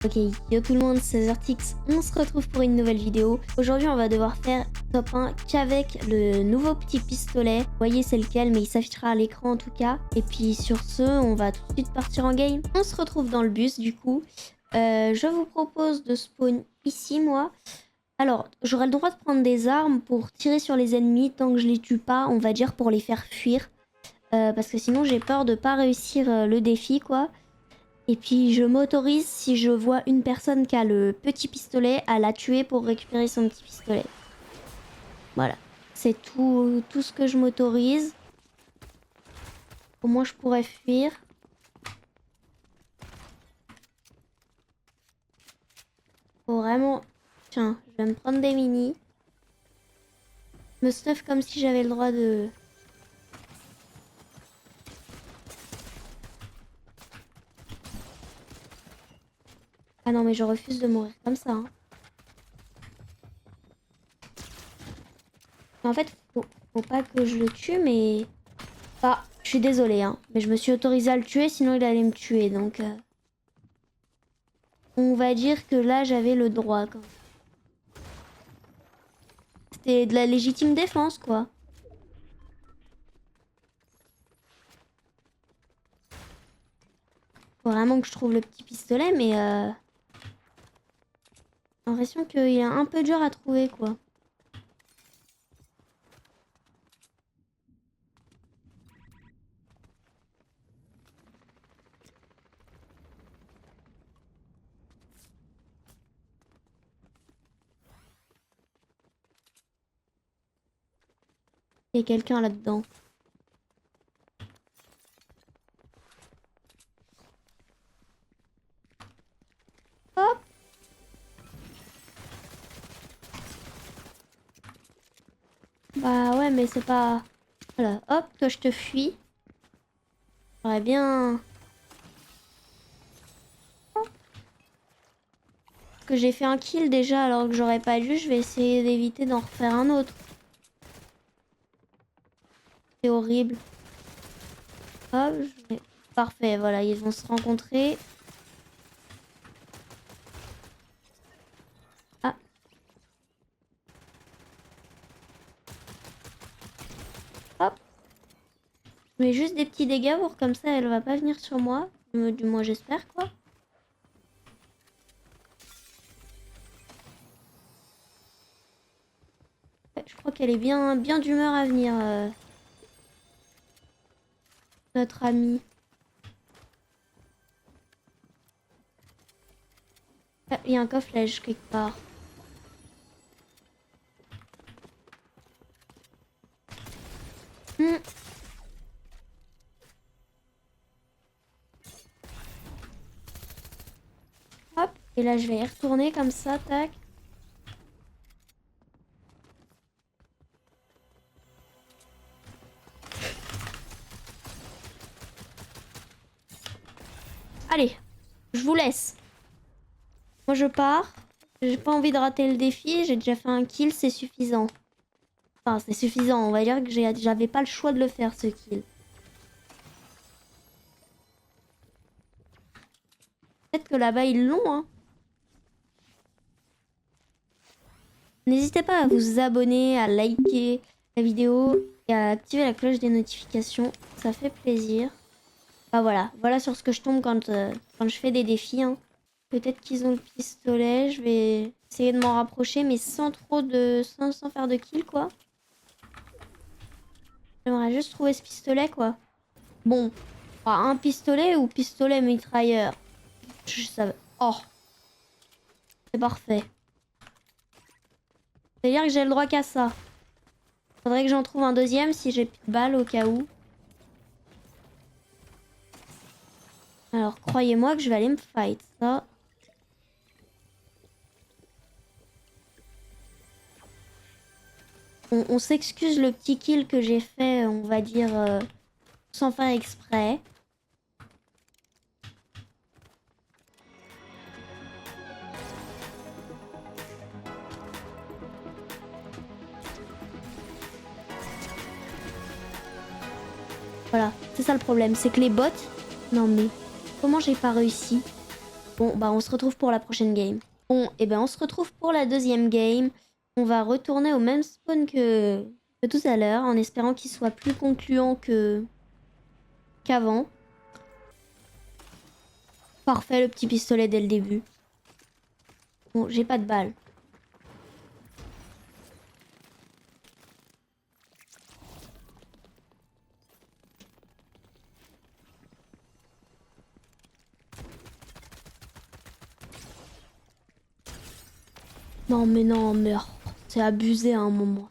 Ok, yo tout le monde, c'est Zertix, on se retrouve pour une nouvelle vidéo. Aujourd'hui on va devoir faire top 1 qu'avec le nouveau petit pistolet. Vous voyez c'est lequel, mais il s'affichera à l'écran en tout cas. Et puis sur ce, on va tout de suite partir en game. On se retrouve dans le bus du coup. Je vous propose de spawn ici moi. Alors, j'aurai le droit de prendre des armes pour tirer sur les ennemis tant que je les tue pas, on va dire pour les faire fuir. Parce que sinon j'ai peur de pas réussir le défi quoi. Et puis je m'autorise, si je vois une personne qui a le petit pistolet, à la tuer pour récupérer son petit pistolet. Voilà. C'est tout ce que je m'autorise. Au moins je pourrais fuir. Faut vraiment... Tiens, je vais me prendre des minis. Me stuff comme si j'avais le droit de... Ah non mais je refuse de mourir comme ça. Hein. En fait, faut pas que je le tue, mais... Ah, je suis désolée, hein. Mais je me suis autorisée à le tuer, sinon il allait me tuer, donc... On va dire que là, j'avais le droit, quand même. C'était de la légitime défense, quoi. Faut vraiment que je trouve le petit pistolet, mais... J'ai l'impression qu'il est un peu dur à trouver, quoi. Il y a quelqu'un là-dedans. Hop! Bah ouais, mais c'est pas... Voilà, hop, toi je te fuis. J'aurais bien... Que j'ai fait un kill déjà alors que j'aurais pas dû, je vais essayer d'éviter d'en refaire un autre. C'est horrible. Hop, parfait, voilà, ils vont se rencontrer. Ah. Hop. Je mets juste des petits dégâts pour comme ça elle va pas venir sur moi. Du moins j'espère quoi. Ouais, je crois qu'elle est bien d'humeur à venir. Notre amie. Ah, il y a un coffre-lège quelque part. Hmm. Hop. Et là je vais y retourner comme ça, tac. Allez, je vous laisse. Moi je pars. J'ai pas envie de rater le défi. J'ai déjà fait un kill, c'est suffisant. Enfin, c'est suffisant. On va dire que j'avais pas le choix de le faire ce kill. Peut-être que là-bas ils l'ont, hein. N'hésitez pas à vous abonner, à liker la vidéo et à activer la cloche des notifications. Ça fait plaisir. Bah voilà, voilà sur ce que je tombe quand je fais des défis. Hein. Peut-être qu'ils ont le pistolet. Je vais essayer de m'en rapprocher, mais sans trop de... sans faire de kill, quoi. J'aimerais juste trouver ce pistolet, quoi. Bon, un pistolet ou pistolet mitrailleur. Je savais. Oh, c'est parfait. C'est-à-dire que j'ai le droit qu'à ça. Faudrait que j'en trouve un deuxième si j'ai plus de balles au cas où. Alors, croyez-moi que je vais aller me fight, ça. On s'excuse le petit kill que j'ai fait, on va dire, sans faire exprès. Voilà, c'est ça le problème, c'est que les bots... Non mais, comment j'ai pas réussi? Bon, bah on se retrouve pour la prochaine game. Bon, et ben on se retrouve pour la deuxième game. On va retourner au même spawn que tout à l'heure, en espérant qu'il soit plus concluant qu'avant. Parfait, le petit pistolet dès le début. Bon, j'ai pas de balles. Non, mais c'est abusé à un moment.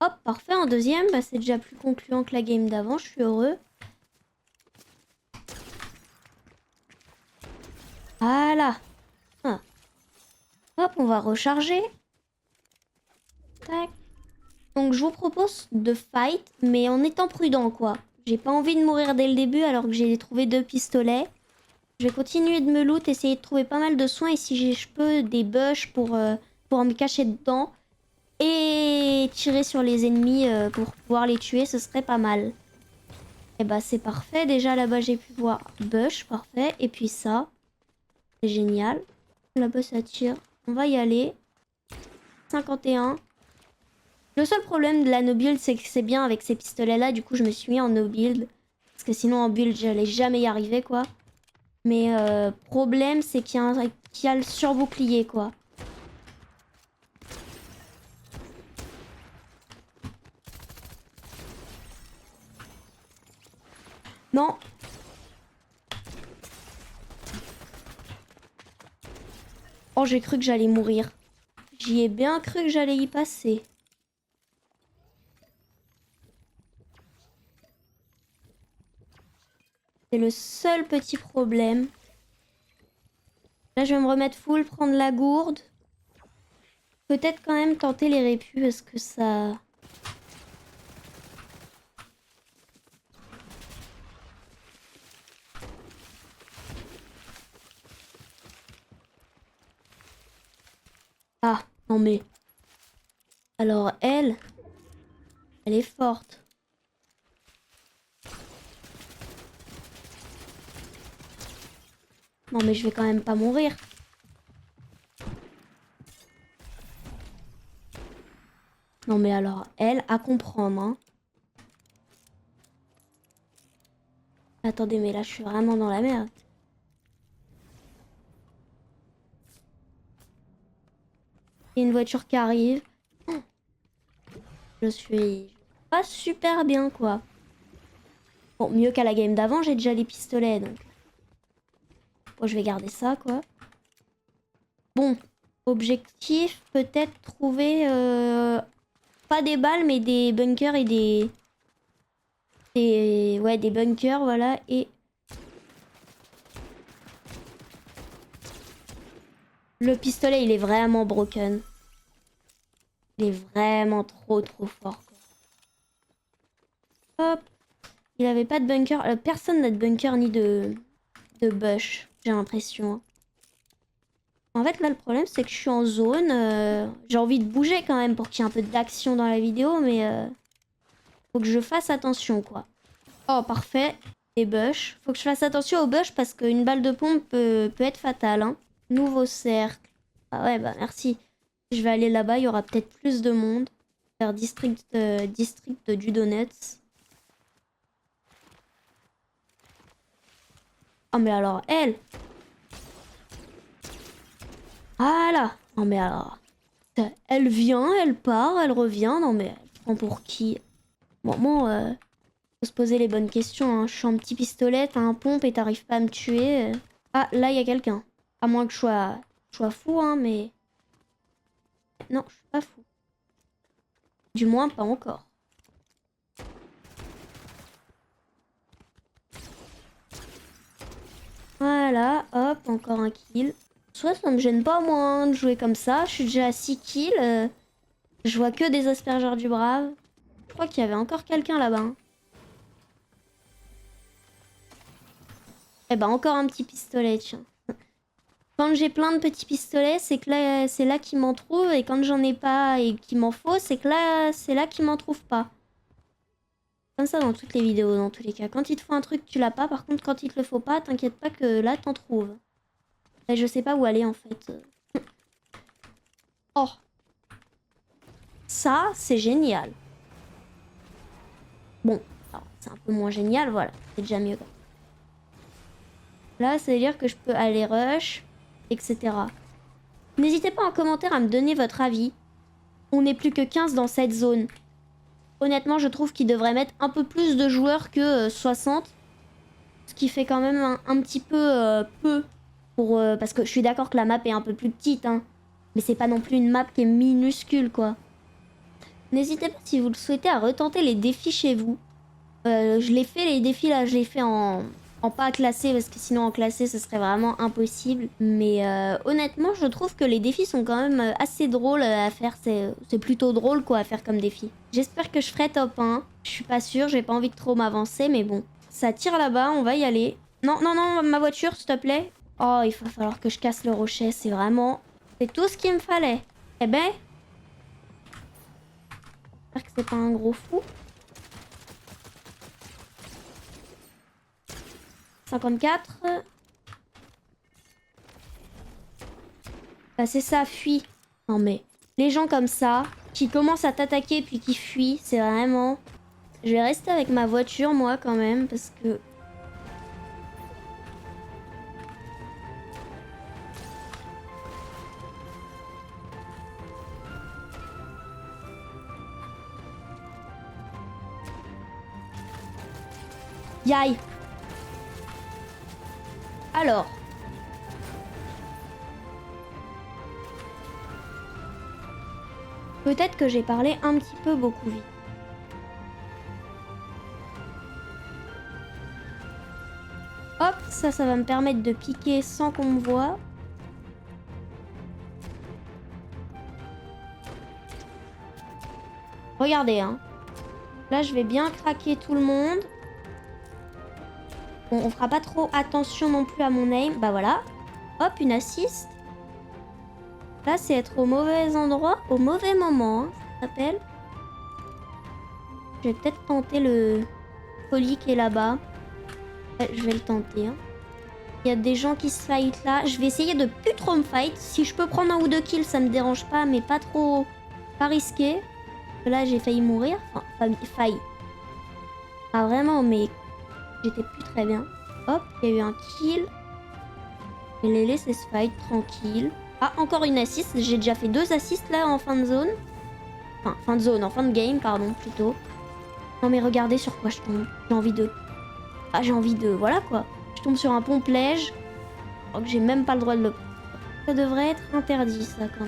Hop, parfait, en deuxième, bah, c'est déjà plus concluant que la game d'avant, je suis heureux. Voilà. Ah. Hop, on va recharger. Tac. Donc je vous propose de fight, mais en étant prudent, quoi. J'ai pas envie de mourir dès le début alors que j'ai trouvé 2 pistolets. Je vais continuer de me loot, essayer de trouver pas mal de soins et si je peux des bush pour me cacher dedans. Et tirer sur les ennemis pour pouvoir les tuer, ce serait pas mal. Et bah c'est parfait, déjà là-bas j'ai pu voir bush, parfait. Et puis ça, c'est génial. Là-bas ça tire, on va y aller. 51. Le seul problème de la no build c'est que c'est bien avec ces pistolets là, du coup je me suis mis en no build. Parce que sinon en build j'allais jamais y arriver quoi. Mais problème c'est qu'il y a le surbouclier quoi. Non. Oh j'ai cru que j'allais mourir. J'y ai bien cru que j'allais y passer. C'est le seul petit problème. Là, je vais me remettre full, prendre la gourde. Peut-être quand même tenter les répus parce que ça... Ah, non mais... Alors elle est forte. Non mais je vais quand même pas mourir. Non mais alors, elle, à comprendre, hein. Attendez, mais là, je suis vraiment dans la merde. Il y a une voiture qui arrive. Je suis pas super bien, quoi. Bon, mieux qu'à la game d'avant, j'ai déjà les pistolets, donc... Bon, je vais garder ça, quoi. Bon, objectif, peut-être trouver... Pas des balles, mais des bunkers et des... Ouais, des bunkers, voilà, et... Le pistolet, il est vraiment broken. Il est vraiment trop fort, quoi. Hop. Il avait pas de bunker. Personne n'a de bunker ni de bush, j'ai l'impression. En fait, là, le problème, c'est que je suis en zone. J'ai envie de bouger quand même pour qu'il y ait un peu d'action dans la vidéo, mais faut que je fasse attention, quoi. Oh, parfait. Les bush. Faut que je fasse attention aux bush parce qu'une balle de pompe peut être fatale, hein. Nouveau cercle. Ah ouais, bah merci. Je vais aller là-bas, il y aura peut-être plus de monde. Vers district du Donuts. Oh mais alors, elle. Voilà. Non mais alors. Elle vient, elle part, elle revient. Non mais elle prend pour qui? Bon, moi, faut se poser les bonnes questions, hein. Je suis un petit pistolet, t'as un pompe et t'arrives pas à me tuer. Ah, là, il y a quelqu'un. À moins que je sois fou, hein, mais... Non, je suis pas fou. Du moins, pas encore. Voilà, hop, encore un kill. Soit ça me gêne pas, moi, hein, de jouer comme ça. Je suis déjà à 6 kills. Je vois que des aspergeurs du brave. Je crois qu'il y avait encore quelqu'un là-bas, hein. Eh ben, encore un petit pistolet, tiens. Quand j'ai plein de petits pistolets, c'est là qu'il m'en trouve. Et quand j'en ai pas et qu'il m'en faut, c'est là qu'il m'en trouve pas. Comme ça dans toutes les vidéos, dans tous les cas. Quand il te faut un truc, tu l'as pas. Par contre, quand il te le faut pas, t'inquiète pas que là, t'en trouves. Et je sais pas où aller, en fait. Oh. Ça, c'est génial. Bon, c'est un peu moins génial, voilà. C'est déjà mieux. Là, ça veut dire que je peux aller rush, etc. N'hésitez pas en commentaire à me donner votre avis. On n'est plus que 15 dans cette zone. Honnêtement, je trouve qu'il devrait mettre un peu plus de joueurs que 60. Ce qui fait quand même un petit peu peu. Parce que je suis d'accord que la map est un peu plus petite. Hein, mais c'est pas non plus une map qui est minuscule, quoi. N'hésitez pas, si vous le souhaitez, à retenter les défis chez vous. Je l'ai fait, les défis, là, je les fais en pas classé, parce que sinon en classé, ce serait vraiment impossible. Mais honnêtement, je trouve que les défis sont quand même assez drôles à faire. C'est plutôt drôle, quoi, à faire comme défi. J'espère que je ferai top 1. Je suis pas sûre, j'ai pas envie de trop m'avancer, mais bon. Ça tire là-bas, on va y aller. Non, non, non, ma voiture, s'il te plaît. Oh, il va falloir que je casse le rocher, c'est vraiment... C'est tout ce qu'il me fallait. Eh ben... J'espère que c'est pas un gros fou. 54. Bah c'est ça, fuis. Non mais, les gens comme ça, qui commencent à t'attaquer puis qui fuient, c'est vraiment... Je vais rester avec ma voiture, moi, quand même, parce que... Yaï. Alors... Peut-être que j'ai parlé un petit peu beaucoup vite. Hop, ça va me permettre de piquer sans qu'on me voie. Regardez, hein. Là, je vais bien craquer tout le monde. Bon, on fera pas trop attention non plus à mon aim. Bah voilà. Hop, une assist. Là, c'est être au mauvais endroit, au mauvais moment, hein, ça s'appelle. Je vais peut-être tenter le colis qui est là-bas. Je vais le tenter. Hein. Il y a des gens qui se fight là. Je vais essayer de plus trop me fight. Si je peux prendre un ou deux kills, ça me dérange pas, mais pas trop... Pas risqué. Là, j'ai failli mourir. Enfin, failli. Ah, vraiment, mais... J'étais plus très bien. Hop, il y a eu un kill. Je vais les laisser se fight tranquille. Ah, encore une assist. J'ai déjà fait 2 assists là en fin de zone. Enfin, fin de zone, en fin de game, pardon, plutôt. Non mais regardez sur quoi je tombe. J'ai envie de... Ah, j'ai envie de... Voilà quoi. Je tombe sur un pompe-lège. Alors que j'ai même pas le droit de le... Ça devrait être interdit, ça, quand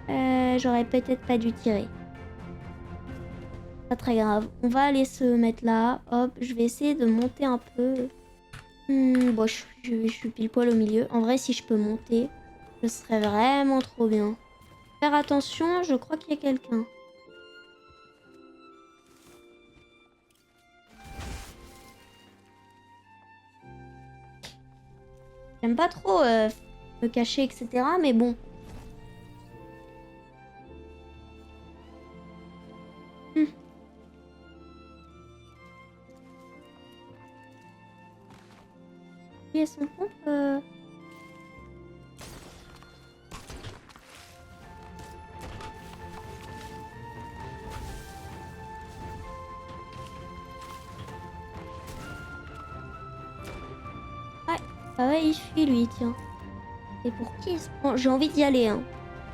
même. J'aurais peut-être pas dû tirer. Pas très grave. On va aller se mettre là. Hop, je vais essayer de monter un peu. Bon, je suis pile poil au milieu. En vrai, si je peux monter, ce serait vraiment trop bien. Faire attention, je crois qu'il y a quelqu'un. J'aime pas trop me cacher, etc. Mais bon. Lui et son pompe. Ah ouais, il fuit lui, tiens. Et pour qui il se prend? J'ai envie d'y aller, hein.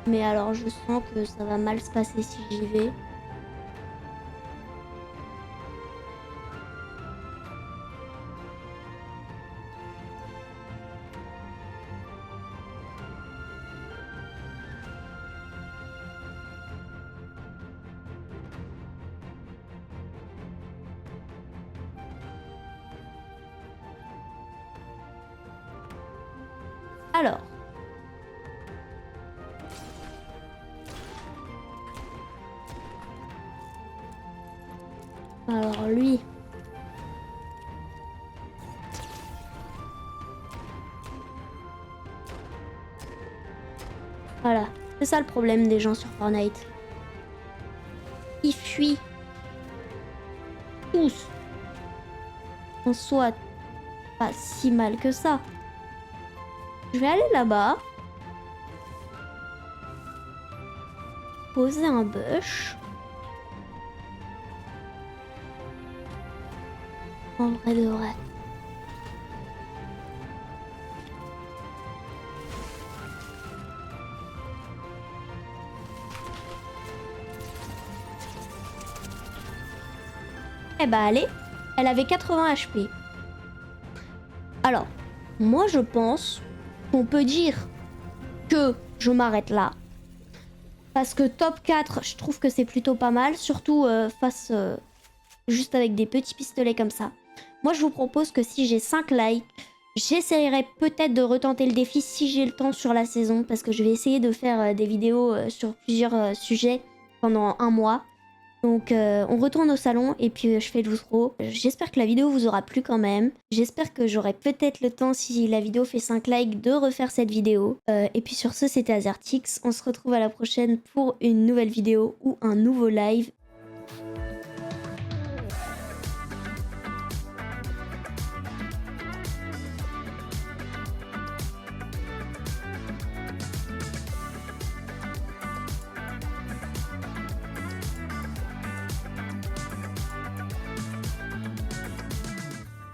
Mais alors, je sens que ça va mal se passer si j'y vais. Alors. Alors lui. Voilà. C'est ça le problème des gens sur Fortnite. Ils fuient. Tous. En soit pas si mal que ça. Je vais aller là-bas. Poser un bush. En vrai de vrai. Eh bah allez, elle avait 80 HP. Alors, moi je pense qu'on peut dire que je m'arrête là. Parce que top 4, je trouve que c'est plutôt pas mal, surtout face juste avec des petits pistolets comme ça. Moi je vous propose que si j'ai 5 likes, j'essaierai peut-être de retenter le défi si j'ai le temps sur la saison, parce que je vais essayer de faire des vidéos sur plusieurs sujets pendant un mois. Donc on retourne au salon et puis je fais l'outro. J'espère que la vidéo vous aura plu quand même. J'espère que j'aurai peut-être le temps, si la vidéo fait 5 likes, de refaire cette vidéo. Et puis sur ce, c'était Azertix. On se retrouve à la prochaine pour une nouvelle vidéo ou un nouveau live.